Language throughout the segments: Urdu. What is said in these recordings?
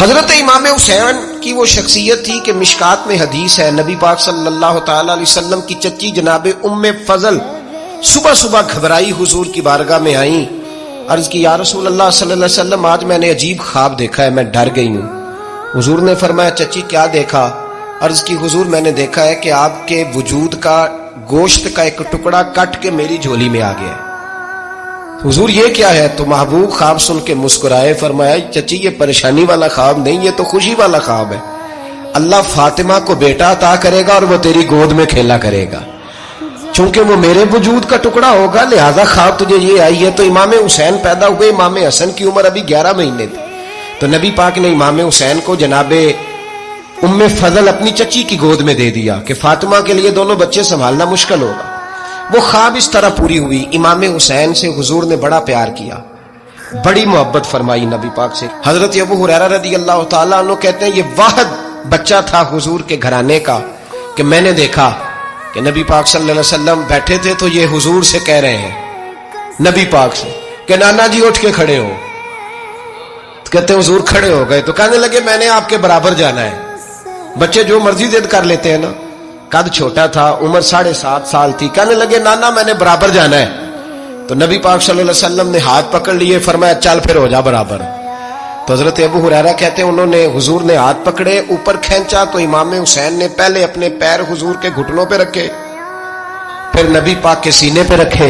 حضرت امام حسین کی وہ شخصیت تھی کہ مشکات میں حدیث ہے، نبی پاک صلی اللہ تعالی علیہ وسلم کی چچی جناب ام فضل صبح صبح گھبرائی حضور کی بارگاہ میں آئیں، عرض کی یا رسول اللہ صلی اللہ علیہ وسلم آج میں نے عجیب خواب دیکھا ہے، میں ڈر گئی ہوں۔ حضور نے فرمایا چچی کیا دیکھا؟ عرض کی حضور میں نے دیکھا ہے کہ آپ کے وجود کا گوشت کا ایک ٹکڑا کٹ کے میری جھولی میں آ گیا ہے۔ حضور یہ کیا ہے؟ تو محبوب خواب سن کے مسکرائے، فرمایا چچی یہ پریشانی والا خواب نہیں، یہ تو خوشی والا خواب ہے۔ اللہ فاطمہ کو بیٹا عطا کرے گا اور وہ تیری گود میں کھیلا کرے گا، چونکہ وہ میرے وجود کا ٹکڑا ہوگا لہذا خواب تجھے یہ آئی ہے۔ تو امام حسین پیدا ہوئے، امام حسن کی عمر ابھی 11 مہینے تھی، تو نبی پاک نے امام حسین کو جناب ام فضل اپنی چچی کی گود میں دے دیا کہ فاطمہ کے لیے دونوں بچے سنبھالنا مشکل ہوگا۔ وہ خواب اس طرح پوری ہوئی۔ امام حسین سے حضور نے بڑا پیار کیا، بڑی محبت فرمائی نبی پاک سے۔ حضرت ابو ہریرہ رضی اللہ تعالیٰ عنہ کہتے ہیں یہ واحد بچہ تھا حضور کے گھرانے کا کہ میں نے دیکھا کہ نبی پاک صلی اللہ علیہ وسلم بیٹھے تھے تو یہ حضور سے کہہ رہے ہیں، نبی پاک سے کہ نانا جی اٹھ کے کھڑے ہو۔ کہتے ہیں حضور کھڑے ہو گئے تو کہنے لگے میں نے آپ کے برابر جانا ہے۔ بچے جو مرضی ضد کر لیتے ہیں نا، قد چھوٹا تھا، عمر 7.5 سال تھی، کہنے لگے نانا میں نے برابر جانا ہے۔ تو نبی پاک صلی اللہ علیہ وسلم نے ہاتھ پکڑ لیے، فرمایا چل پھر ہو جا برابر۔ تو حضرت ابو ہریرہ کہتے ہیں انہوں نے حضور نے ہاتھ پکڑے، اوپر کھینچا تو امام حسین نے پہلے اپنے پیر حضور کے گھٹنوں پہ رکھے، پھر نبی پاک کے سینے پہ رکھے،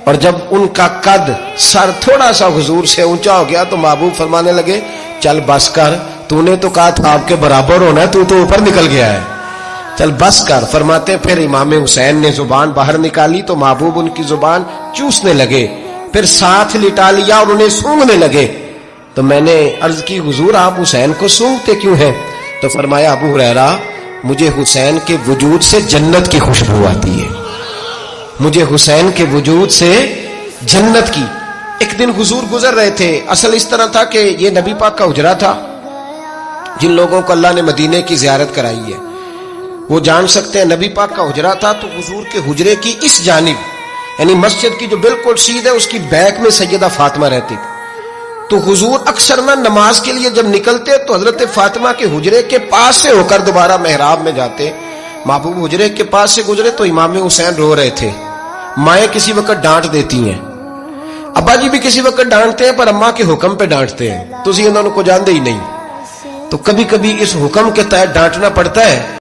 اور جب ان کا قد سر تھوڑا سا حضور سے اونچا ہو گیا تو محبوب فرمانے لگے چل بس کر، تو نے تو کہا تھا آپ کے برابر ہونا ہے، تو اوپر نکل گیا ہے، چل بس کر۔ فرماتے پھر امام حسین نے زبان باہر نکالی تو محبوب ان کی زبان چوسنے لگے، پھر ساتھ لٹا لیا اور انہیں سونگھنے لگے۔ تو میں نے عرض کی حضور آپ حسین کو سونگتے کیوں ہیں؟ تو فرمایا ابو ہریرہ مجھے حسین کے وجود سے جنت کی خوشبو آتی ہے، مجھے حسین کے وجود سے جنت کی۔ ایک دن حضور گزر رہے تھے، اصل اس طرح تھا کہ یہ نبی پاک کا حجرہ تھا، جن لوگوں کو اللہ نے مدینے کی زیارت کرائی ہے وہ جان سکتے ہیں، نبی پاک کا حجرہ تھا تو حضور کے حجرے کی اس جانب یعنی مسجد کی جو بالکل سیدھ ہے اس کی بیک میں سیدہ فاطمہ رہتی تھی۔ تو حضور اکثر نہ نماز کے لیے جب نکلتے تو حضرت فاطمہ کے حجرے کے پاس سے ہو کر دوبارہ محراب میں جاتے۔ محبوب حجرے کے پاس سے گزرے تو امام حسین رو رہے تھے، مائیں کسی وقت ڈانٹ دیتی ہیں، ابا جی بھی کسی وقت ڈانٹتے ہیں پر اماں کے حکم پہ ڈانٹتے ہیں، تو انہوں کو جانتے ہی نہیں، تو کبھی کبھی اس حکم کے تحت ڈانٹنا پڑتا ہے۔